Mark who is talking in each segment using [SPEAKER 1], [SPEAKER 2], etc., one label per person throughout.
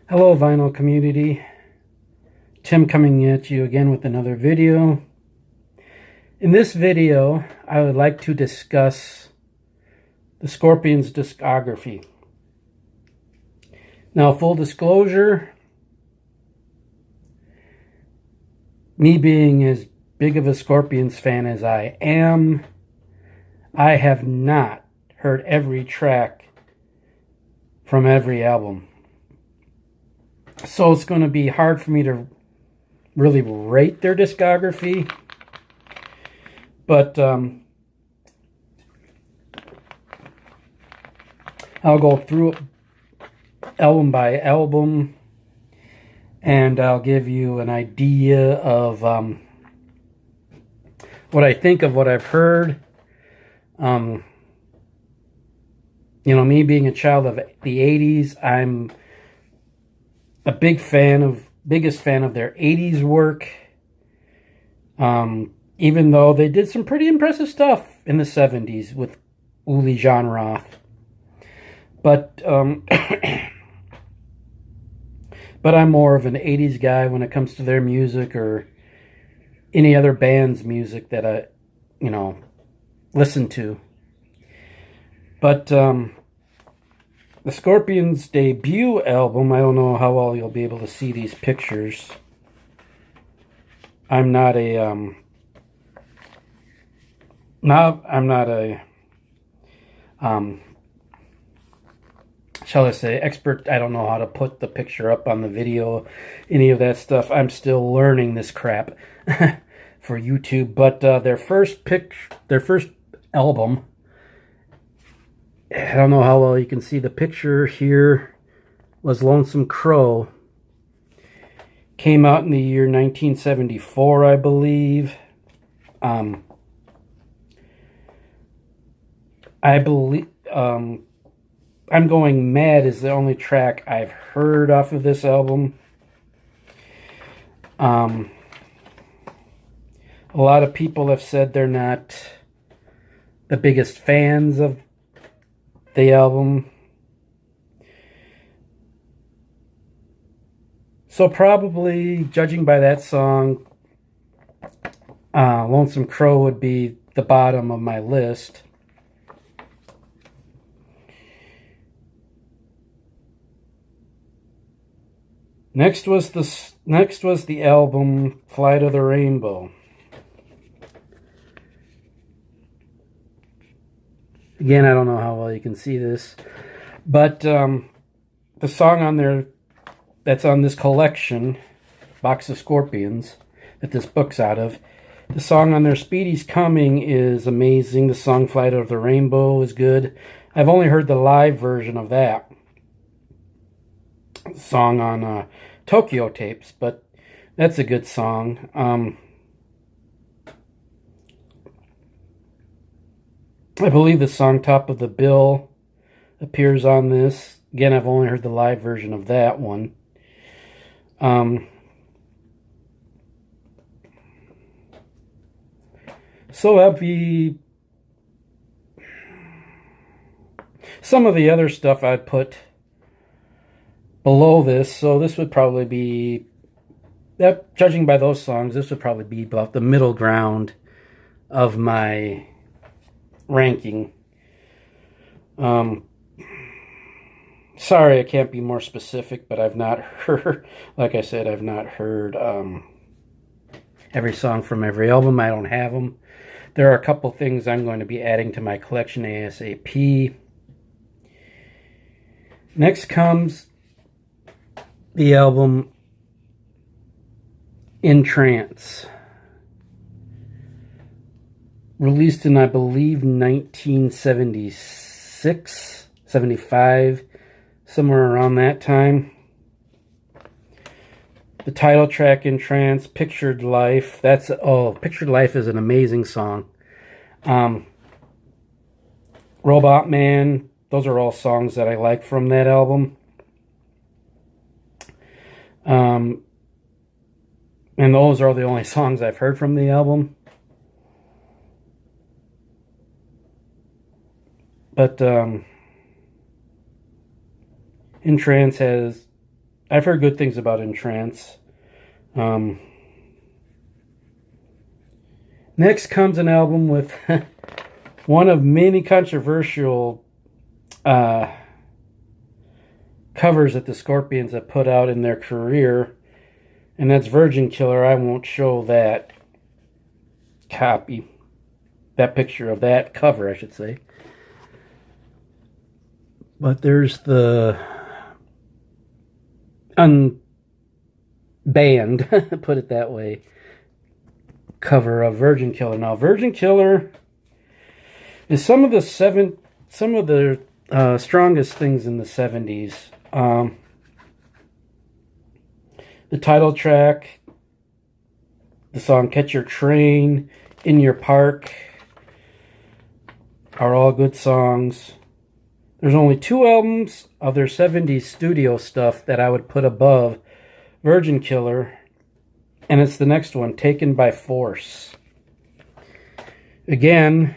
[SPEAKER 1] Hello vinyl community, Tim coming at you again with another video. In this video, I would like to discuss the Scorpions discography. Now, full disclosure, me being as big of a Scorpions fan as I am, I have not heard every track from every album. So it's going to be hard for me to really rate their discography. But I'll go through it album by album, and I'll give you an idea of what I think of what I've heard. You know, me being a child of the 80s, I'm a biggest fan of their 80s work. Even though they did some pretty impressive stuff in the 70s with Uli Jon Roth. But but I'm more of an 80s guy when it comes to their music or any other band's music that I, listen to. But the Scorpions' debut album, I don't know how well you'll be able to see these pictures. I'm not a shall I say, expert. I don't know how to put the picture up on the video, any of that stuff. I'm still learning this crap for YouTube. But their first album, I don't know how well you can see the picture here, was Lonesome Crow. Came out in the year 1974, I believe. I believe I'm Going Mad is the only track I've heard off of this album. A lot of people have said they're not the biggest fans of the album. So probably, judging by that song, Lonesome Crow would be the bottom of my list. Next was the album Flight of the Rainbow. Again, I don't know how well you can see this, but the song on there that's on this collection, Box of Scorpions, that this book's out of, the song on there, Speedy's Coming, is amazing. The song Flight of the Rainbow is good. I've only heard the live version of that song on Tokyo Tapes, but that's a good song. I believe the song Top of the Bill appears on this. Again, I've only heard the live version of that one. So that'd be some of the other stuff I'd put below this. So this would probably be, judging by those songs, this would probably be about the middle ground of my ranking. Sorry I can't be more specific, but I've not heard, like I said, I've not heard every song from every album. I don't have them. There are a couple things I'm going to be adding to my collection ASAP. Next comes the album In Trance, released in, I believe, 1976, 75, somewhere around that time. The title track, In Trance, Pictured Life. Pictured Life is an amazing song. Robot Man, those are all songs that I like from that album. And those are the only songs I've heard from the album. But In Trance has I've heard good things about Entrance. Next comes an album with one of many controversial covers that the Scorpions have put out in their career, and that's Virgin Killer. I won't show that picture of that cover, I should say. But there's the unbanned, put it that way, cover of Virgin Killer. Now, Virgin Killer is some of the strongest things in the 70s. The title track, the song Catch Your Train, In Your Park are all good songs. There's only 2 albums of their 70s studio stuff that I would put above Virgin Killer, and it's the next one, Taken by Force. Again,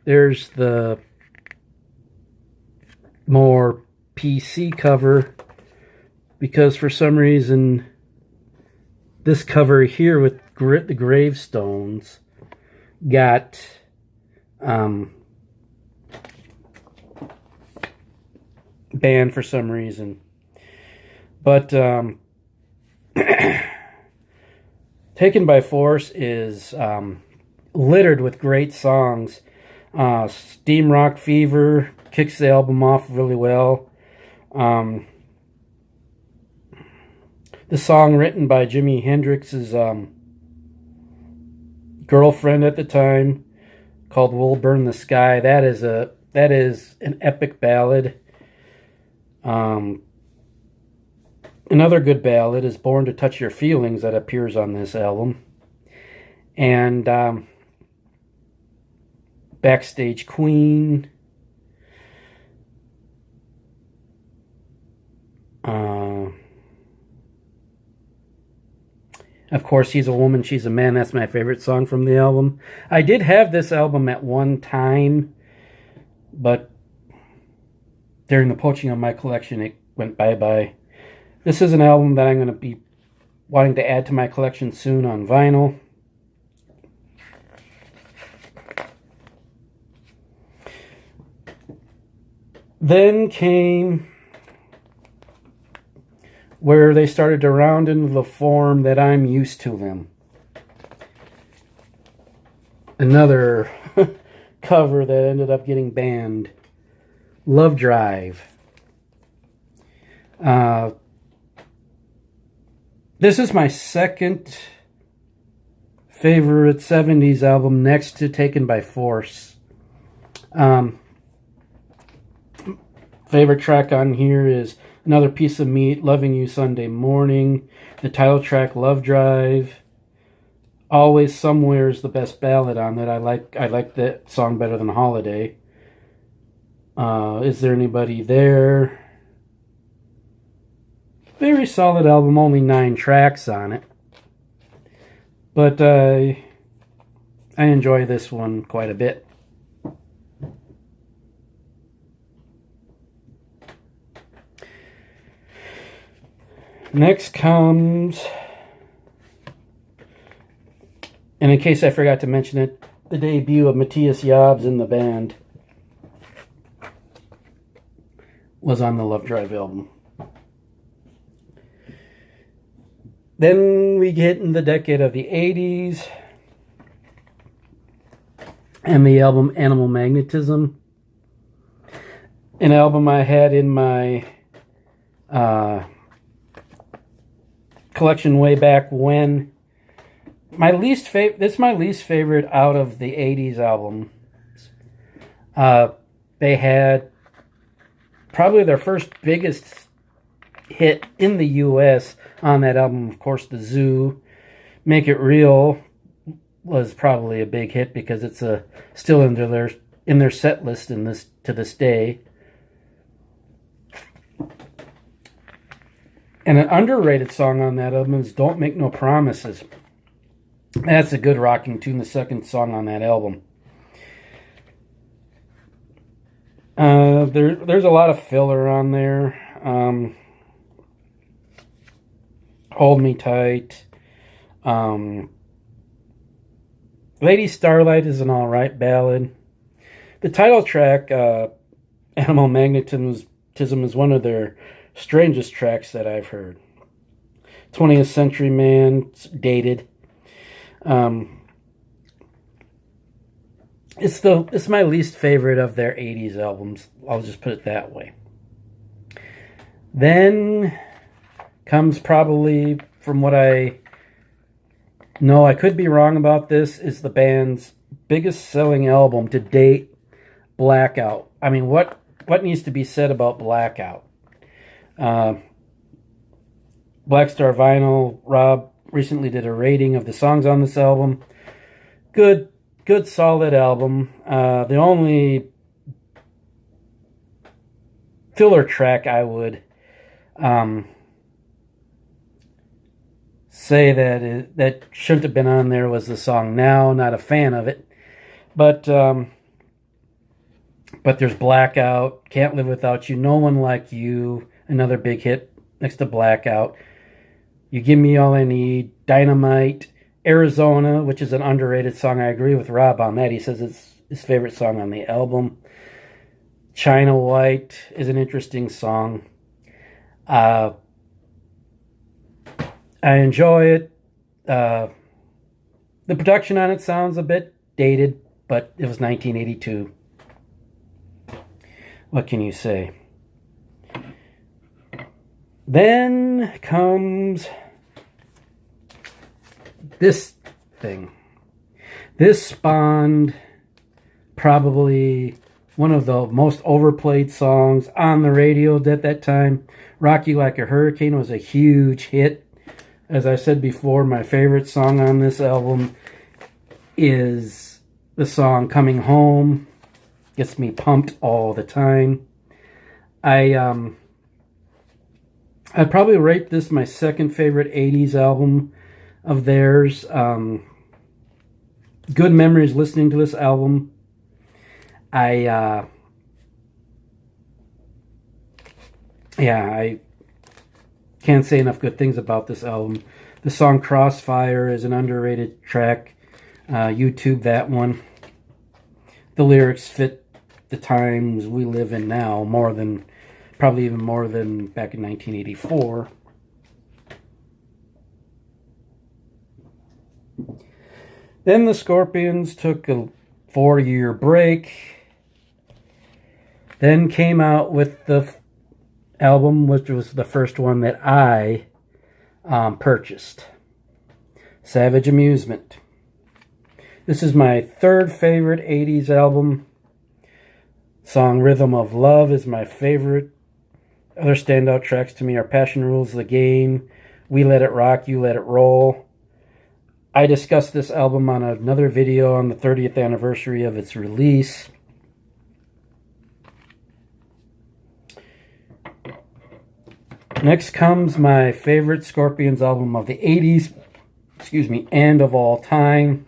[SPEAKER 1] there's the more PC cover, because for some reason this cover here with the gravestones got banned for some reason. But Taken by Force is littered with great songs. Steam Rock Fever kicks the album off really well. The song written by Jimi Hendrix's girlfriend at the time, called "We'll Burn the Sky," that is an epic ballad. Another good ballad is "Born to Touch Your Feelings" that appears on this album. And Backstage Queen. Of course, He's a Woman, She's a Man. That's my favorite song from the album. I did have this album at one time, but during the poaching of my collection, it went bye-bye. This is an album that I'm going to be wanting to add to my collection soon on vinyl. Then came where they started to round into the form that I'm used to them. Another cover that ended up getting banned. Love Drive. This is my second favorite 70s album next to Taken by Force. Favorite track on here is Another Piece of Meat, Loving You Sunday Morning. The title track, Love Drive. Always Somewhere is the best ballad on it. I like that song better than Holiday. Is There Anybody There? Very solid album, only 9 tracks on it. But I enjoy this one quite a bit. Next comes, and in case I forgot to mention it, the debut of Matthias Jobs in the band was on the Love Drive album. Then we get in the decade of the 80s and the album Animal Magnetism, an album I had in my collection way back when. This is my least favorite out of the 80s albums. They had probably their first biggest hit in the US on that album, of course, The Zoo. Make It Real was probably a big hit because it's still in their set list to this day. And an underrated song on that album is Don't Make No Promises. That's a good rocking tune, the second song on that album. There's a lot of filler on there. Hold Me Tight. Lady Starlight is an alright ballad. The title track, Animal Magnetism, is one of their strangest tracks that I've heard. 20th Century Man, it's dated. It's my least favorite of their 80s albums. I'll just put it that way. Then comes probably, from what I know, I could be wrong about this, is the band's biggest selling album to date, Blackout. I mean, what needs to be said about Blackout? Black Star Vinyl, Rob recently did a rating of the songs on this album. Good solid album. The only filler track I would say that shouldn't have been on there was the song Now. Not a fan of it. But there's Blackout, Can't Live Without You, No One Like You, another big hit next to Blackout. You Give Me All I Need, Dynamite, Arizona, which is an underrated song. I agree with Rob on that. He says it's his favorite song on the album. China White is an interesting song. I enjoy it. The production on it sounds a bit dated, but it was 1982. What can you say? Then comes this thing. This spawned probably one of the most overplayed songs on the radio at that time. Rock You Like a Hurricane was a huge hit. As I said before, my favorite song on this album is the song Coming Home. Gets me pumped all the time. I'd probably rate this my second favorite 80s album of theirs. Good memories listening to this album. I can't say enough good things about this album. The song Crossfire is an underrated track. YouTube that one. The lyrics fit the times we live in now probably even more than back in 1984. Then the Scorpions took a 4-year break. Then came out with the album, which was the first one that I purchased. Savage Amusement. This is my third favorite 80s album. Song Rhythm of Love is my favorite. Other standout tracks to me are Passion Rules the Game, We Let It Rock, You Let It Roll. I discussed this album on another video on the 30th anniversary of its release. Next comes my favorite Scorpions album of the 80s, and of all time.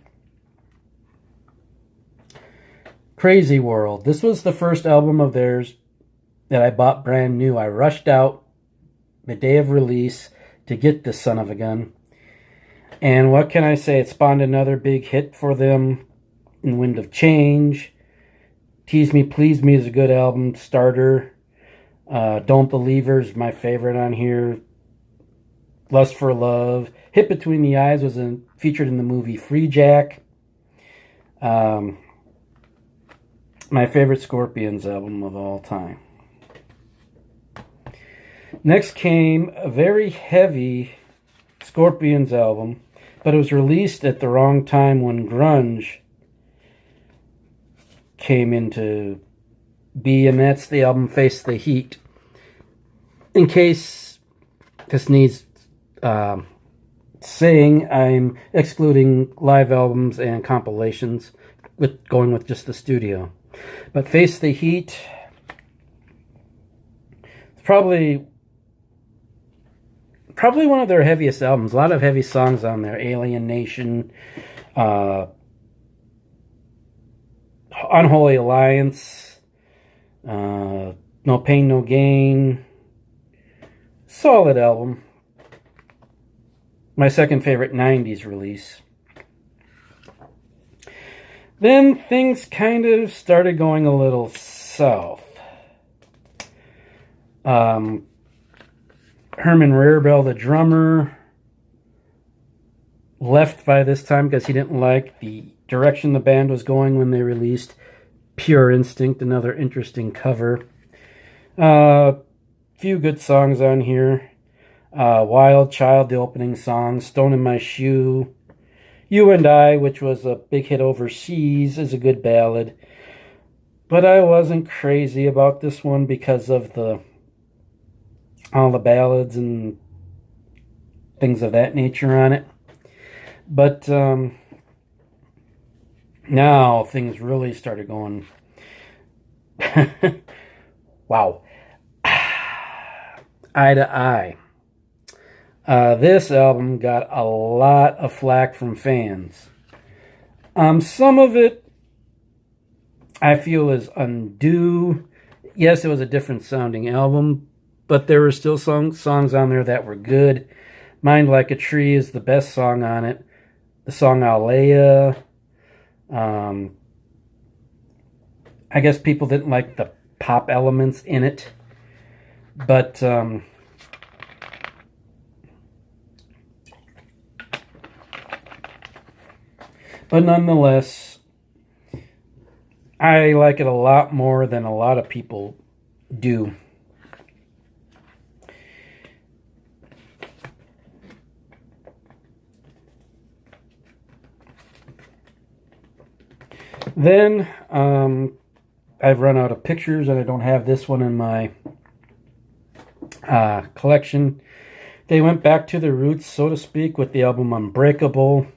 [SPEAKER 1] Crazy World. This was the first album of theirs that I bought brand new. I rushed out the day of release to get this son of a gun. And what can I say? It spawned another big hit for them in Wind of Change. Tease Me, Please Me is a good album starter. Don't Believe Her is my favorite on here. Lust for Love. Hit Between the Eyes was featured in the movie Free Jack. My favorite Scorpions album of all time. Next came a very heavy Scorpions album, but it was released at the wrong time when grunge came into being, and that's the album Face the Heat. In case this needs saying, I'm excluding live albums and compilations, going with just the studio. But Face the Heat, it's probably one of their heaviest albums. A lot of heavy songs on there. Alien Nation, Unholy Alliance, No Pain, No Gain. Solid album. my second favorite 90s release. Then things kind of started going a little south. Herman Rarebell, the drummer, left by this time because he didn't like the direction the band was going when they released Pure Instinct, another interesting cover. Few good songs on here. Wild Child, the opening song. Stone in My Shoe. You and I, which was a big hit overseas, is a good ballad. But I wasn't crazy about this one because of all the ballads and things of that nature on it. But now things really started going. Wow. Eye to Eye. This album got a lot of flack from fans. Some of it I feel is undue. Yes, it was a different sounding album, but there were still songs on there that were good. Mind Like a Tree is the best song on it. The song Alea. I guess people didn't like the pop elements in it. But nonetheless, I like it a lot more than a lot of people do. Then, I've run out of pictures and I don't have this one in my collection. They went back to the roots, so to speak, with the album Unbreakable.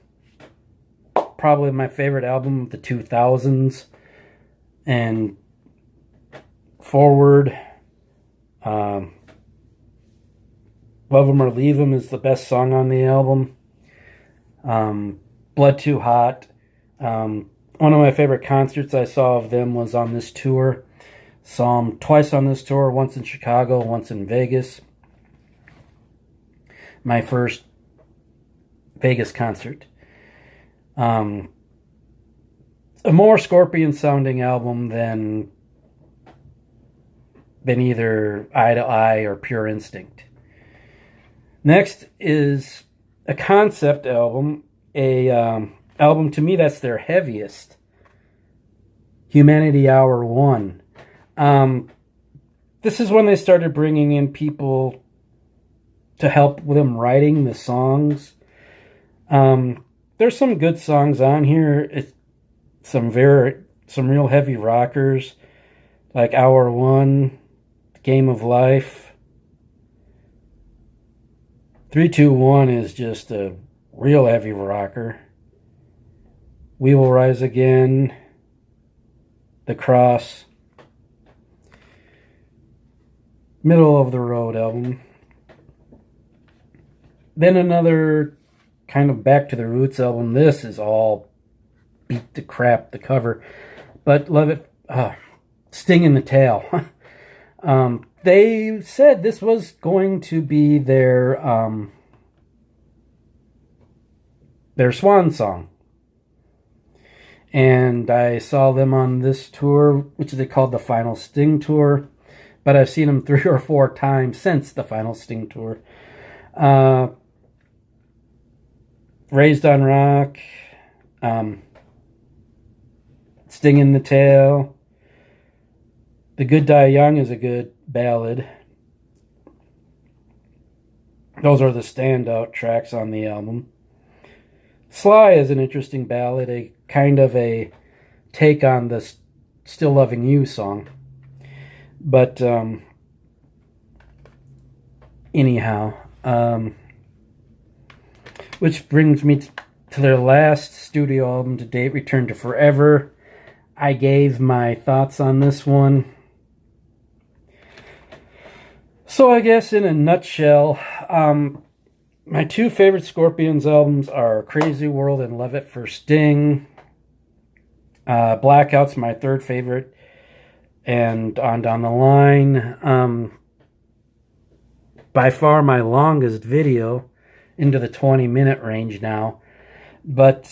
[SPEAKER 1] Probably my favorite album of the 2000s. And forward, Love 'Em or Leave 'Em is the best song on the album. Blood Too Hot. One of my favorite concerts I saw of them was on this tour. Saw them twice on this tour, once in Chicago, once in Vegas. My first Vegas concert. A more Scorpion sounding album than either Eye to Eye or Pure Instinct. Next is a concept album, album to me that's their heaviest. Humanity Hour 1. This is when they started bringing in people to help with them writing the songs. There's some good songs on here. It's some real heavy rockers, like Hour 1, Game of Life. 3-2-1 is just a real heavy rocker. We Will Rise Again, The Cross, middle of the road album. Then another kind of back to the roots album. This is all beat to crap, the cover, but love it. Sting in the Tail. They said this was going to be their swan song. And I saw them on this tour, which they called the Final Sting Tour. But I've seen them 3 or 4 times since the Final Sting Tour. Raised on Rock. Sting in the Tail. The Good Die Young is a good ballad. Those are the standout tracks on the album. Sly is an interesting ballad, a kind of a take on the Still Loving You song. But anyhow, which brings me to their last studio album to date, Return to Forever. I gave my thoughts on this one. So I guess in a nutshell, my 2 favorite Scorpions albums are Crazy World and Love It for Sting. Blackout's my 3rd favorite. And on down the line, by far my longest video into the 20-minute range now. But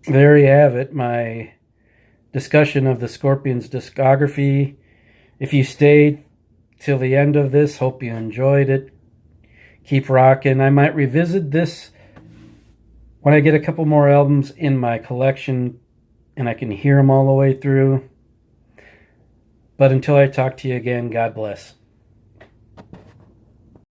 [SPEAKER 1] there you have it, my discussion of the Scorpions discography. If you stayed till the end of this, hope you enjoyed it. Keep rocking. I might revisit this when I get a couple more albums in my collection and I can hear them all the way through. But until I talk to you again, God bless.